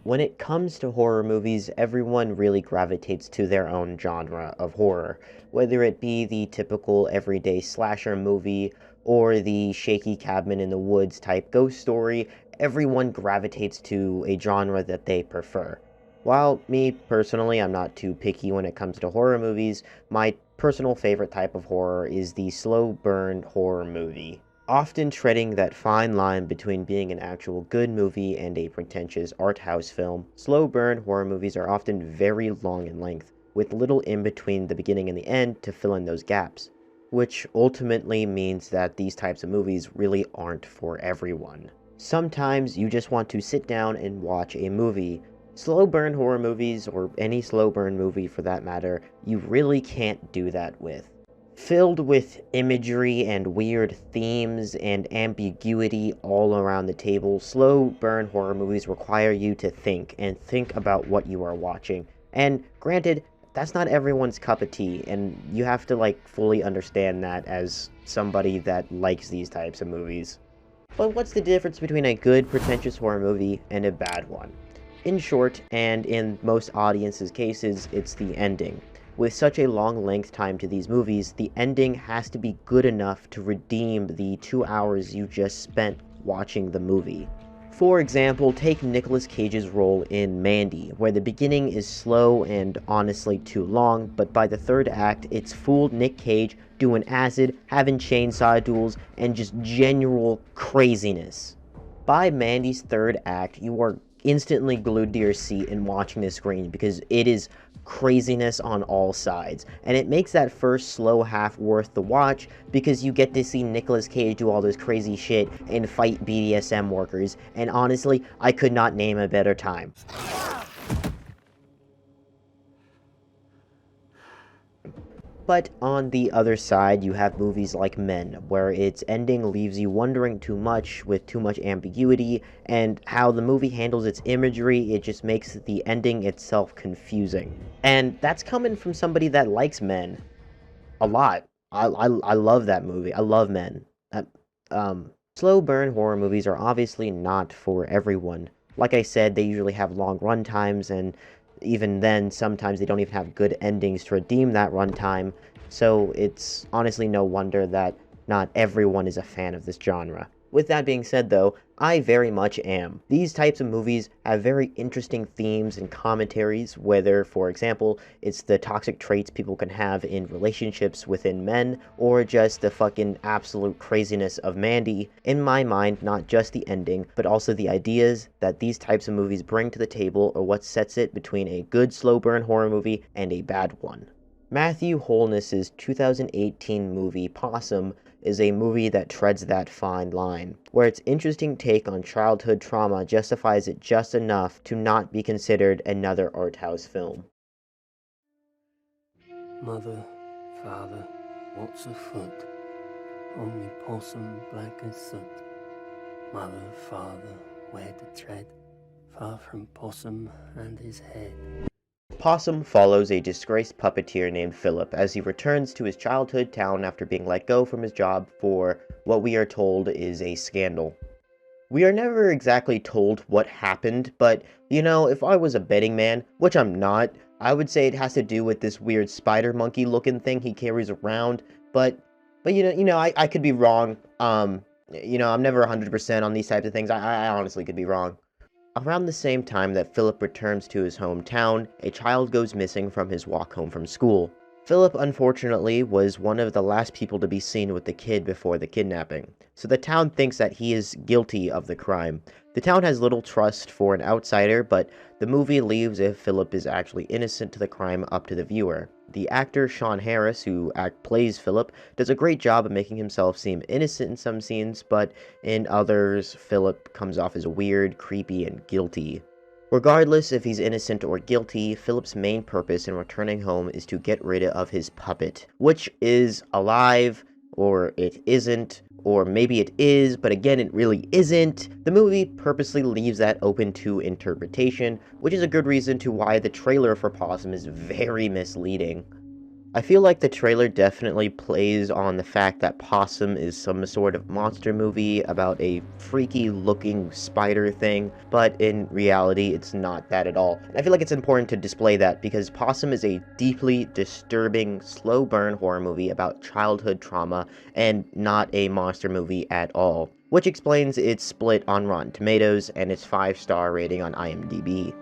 When it comes to horror movies, everyone really gravitates to their own genre of horror, whether it be the typical everyday slasher movie or the shaky cabin in the woods type ghost story. Everyone gravitates to a genre that they prefer. While me personally, I'm not too picky when it comes to horror movies, my personal favorite type of horror is the slow burn horror movie, often treading that fine line between being an actual good movie and a pretentious art house film. Slow burn horror movies are often very long in length, with little in between the beginning and the end to fill in those gaps, which ultimately means that these types of movies really aren't for everyone. Sometimes you just want to sit down and watch a movie. Slow burn horror movies, or any slow burn movie for that matter, you really can't do that with. Filled with imagery and weird themes and ambiguity all around the table, slow burn horror movies require you to think and think about what you are watching. And granted, that's not everyone's cup of tea, and you have to fully understand that as somebody that likes these types of movies. But what's the difference between a good pretentious horror movie and a bad one? In short, and in most audiences' cases, it's the ending. With such a long length time to these movies, the ending has to be good enough to redeem the 2 hours you just spent watching the movie. For example, take Nicolas Cage's role in Mandy, where the beginning is slow and honestly too long, but by the third act, it's fooled Nick Cage doing acid, having chainsaw duels, and just general craziness. By Mandy's third act, you are instantly glued to your seat and watching the screen because it is craziness on all sides, and it makes that first slow half worth the watch because you get to see Nicolas Cage do all this crazy shit and fight BDSM workers, and honestly, I could not name a better time. But on the other side, you have movies like Men, where its ending leaves you wondering too much with too much ambiguity, and how the movie handles its imagery, it just makes the ending itself confusing. And that's coming from somebody that likes Men a lot. I love that movie. I love Men. Slow burn horror movies are obviously not for everyone. Like I said, they usually have long run times, and even then, sometimes they don't even have good endings to redeem that runtime, so it's honestly no wonder that not everyone is a fan of this genre. With that being said, though, I very much am. These types of movies have very interesting themes and commentaries, whether, for example, it's the toxic traits people can have in relationships within men, or just the fucking absolute craziness of Mandy. In my mind, not just the ending, but also the ideas that these types of movies bring to the table are what sets it between a good slow burn horror movie and a bad one. Matthew Holness's 2018 movie Possum is a movie that treads that fine line, where its interesting take on childhood trauma justifies it just enough to not be considered another art house film. Mother, father, what's afoot? Only possum black as soot. Mother, father, where to tread? Far from possum and his head. Possum follows a disgraced puppeteer named Philip as he returns to his childhood town after being let go from his job for what we are told is a scandal. We are never exactly told what happened, but, if I was a betting man, which I'm not, I would say it has to do with this weird spider monkey looking thing he carries around, but I could be wrong. I'm never 100% on these types of things. I honestly could be wrong. Around the same time that Philip returns to his hometown, a child goes missing from his walk home from school. Philip, unfortunately, was one of the last people to be seen with the kid before the kidnapping, so the town thinks that he is guilty of the crime. The town has little trust for an outsider, but the movie leaves if Philip is actually innocent to the crime up to the viewer. The actor Sean Harris, who plays Philip, does a great job of making himself seem innocent in some scenes, but in others, Philip comes off as weird, creepy, and guilty. Regardless if he's innocent or guilty, Philip's main purpose in returning home is to get rid of his puppet, which is alive, or it isn't, or maybe it is, but again, it really isn't. The movie purposely leaves that open to interpretation, which is a good reason to why the trailer for Possum is very misleading. I feel like the trailer definitely plays on the fact that Possum is some sort of monster movie about a freaky looking spider thing, but in reality, it's not that at all. And I feel like it's important to display that because Possum is a deeply disturbing, slow burn horror movie about childhood trauma and not a monster movie at all, which explains its split on Rotten Tomatoes and its 5-star rating on IMDb.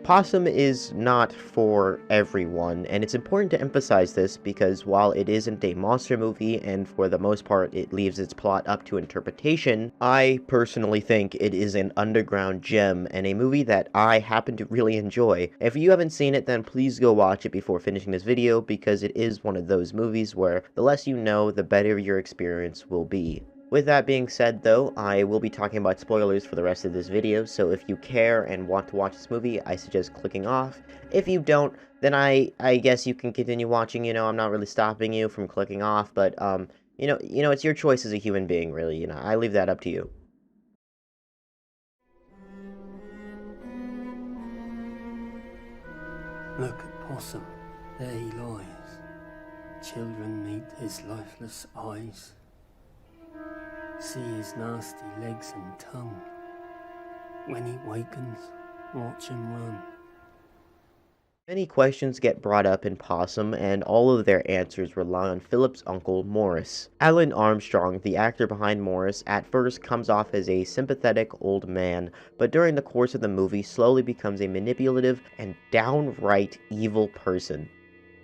Possum is not for everyone, and it's important to emphasize this because while it isn't a monster movie and for the most part it leaves its plot up to interpretation, I personally think it is an underground gem and a movie that I happen to really enjoy. If you haven't seen it, then please go watch it before finishing this video because it is one of those movies where the less you know, the better your experience will be. With that being said though, I will be talking about spoilers for the rest of this video, so if you care and want to watch this movie, I suggest clicking off. If you don't, then I guess you can continue watching, I'm not really stopping you from clicking off, but, it's your choice as a human being, really, I leave that up to you. Look at Possum, there he lies. Children meet his lifeless eyes. See his nasty legs and tongue. When he wakens, watch him run. Many questions get brought up in Possum, and all of their answers rely on Philip's uncle, Morris. Alan Armstrong, the actor behind Morris, at first comes off as a sympathetic old man, but during the course of the movie slowly becomes a manipulative and downright evil person.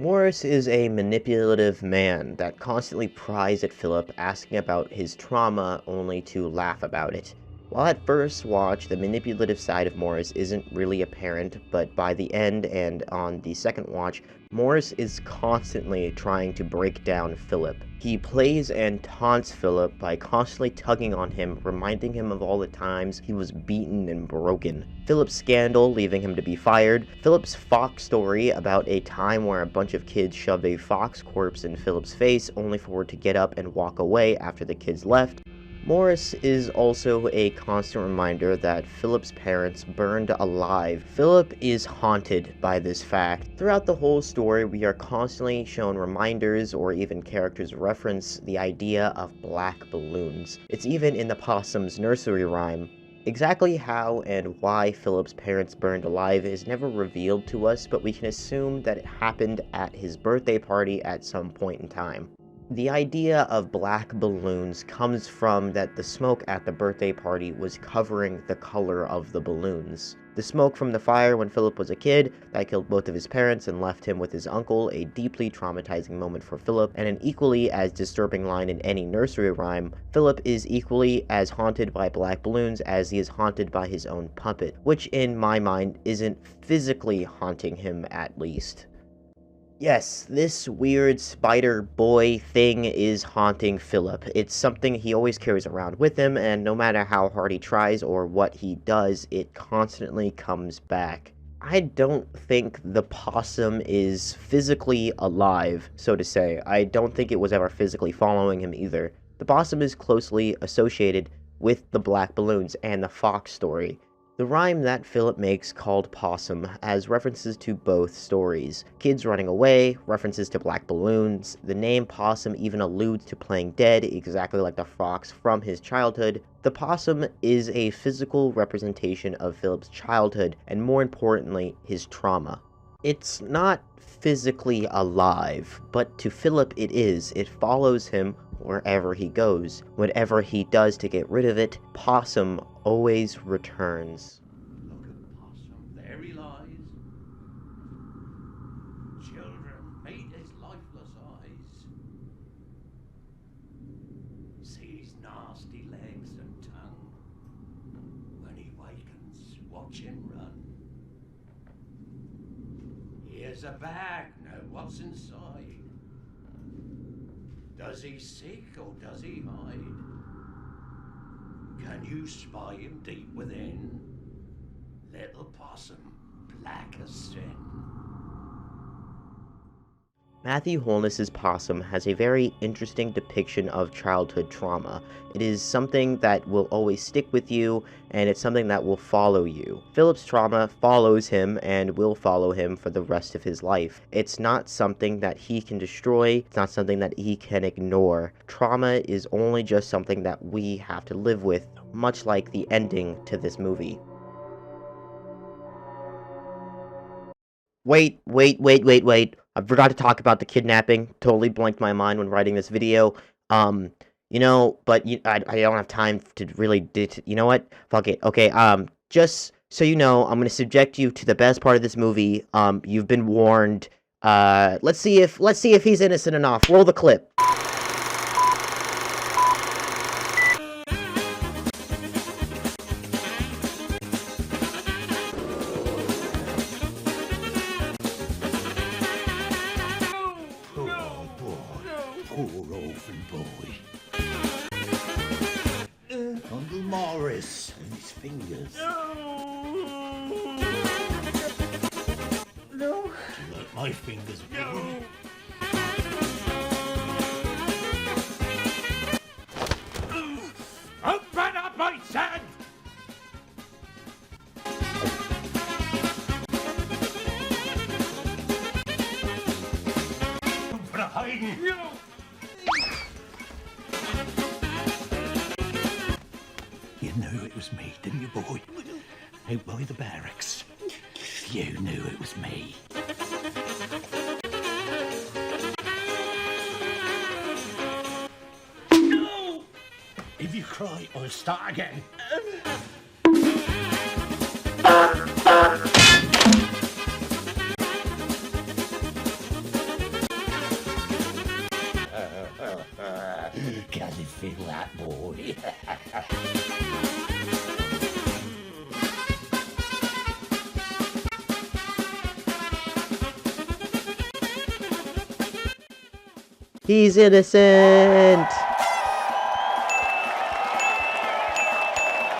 Morris is a manipulative man that constantly pries at Philip, asking about his trauma only to laugh about it. While at first watch, the manipulative side of Morris isn't really apparent, but by the end and on the second watch, Morris is constantly trying to break down Philip. He plays and taunts Philip by constantly tugging on him, reminding him of all the times he was beaten and broken. Philip's scandal leaving him to be fired, Philip's fox story about a time where a bunch of kids shoved a fox corpse in Philip's face only for it to get up and walk away after the kids left. Morris is also a constant reminder that Philip's parents burned alive. Philip is haunted by this fact. Throughout the whole story, we are constantly shown reminders or even characters reference the idea of black balloons. It's even in the Possum's nursery rhyme. Exactly how and why Philip's parents burned alive is never revealed to us, but we can assume that it happened at his birthday party at some point in time. The idea of black balloons comes from that the smoke at the birthday party was covering the color of the balloons. The smoke from the fire when Philip was a kid, that killed both of his parents and left him with his uncle, a deeply traumatizing moment for Philip, and an equally as disturbing line in any nursery rhyme. Philip is equally as haunted by black balloons as he is haunted by his own puppet, which in my mind isn't physically haunting him at least. Yes, this weird spider boy thing is haunting Philip. It's something he always carries around with him, and no matter how hard he tries or what he does, it constantly comes back. I don't think the possum is physically alive, so to say. I don't think it was ever physically following him either. The possum is closely associated with the black balloons and the fox story. The rhyme that Philip makes called Possum has references to both stories. Kids running away, references to black balloons, the name Possum even alludes to playing dead exactly like the fox from his childhood. The possum is a physical representation of Philip's childhood and more importantly, his trauma. It's not physically alive, but to Philip it is. It follows him wherever he goes. Whatever he does to get rid of it, Possum always returns. Look at Possum, there he lies. Children, meet his lifeless eyes. See his nasty legs and tongue. When he wakens, watch him run. Here's a bag, now what's inside? Does he seek or does he hide? Can you spy him deep within? Little possum, black as sin. Matthew Holness's Possum has a very interesting depiction of childhood trauma. It is something that will always stick with you, and it's something that will follow you. Philip's trauma follows him and will follow him for the rest of his life. It's not something that he can destroy, it's not something that he can ignore. Trauma is only just something that we have to live with, much like the ending to this movie. Wait. I forgot to talk about the kidnapping. Totally blanked my mind when writing this video. But I don't have time to really you know what? Fuck it. Okay, just so you know, I'm gonna subject you to the best part of this movie. You've been warned. Let's see if he's innocent enough. Roll the clip. Poor orphan boy. Uncle Morris and his fingers. No. Do you like my fingers? No. Open up, I said! Open up, hiding! No. You knew it was me, didn't you, boy? Out by the barracks. You knew it was me. No. If you cry, I'll start again. Can you feel that, boy? He's innocent!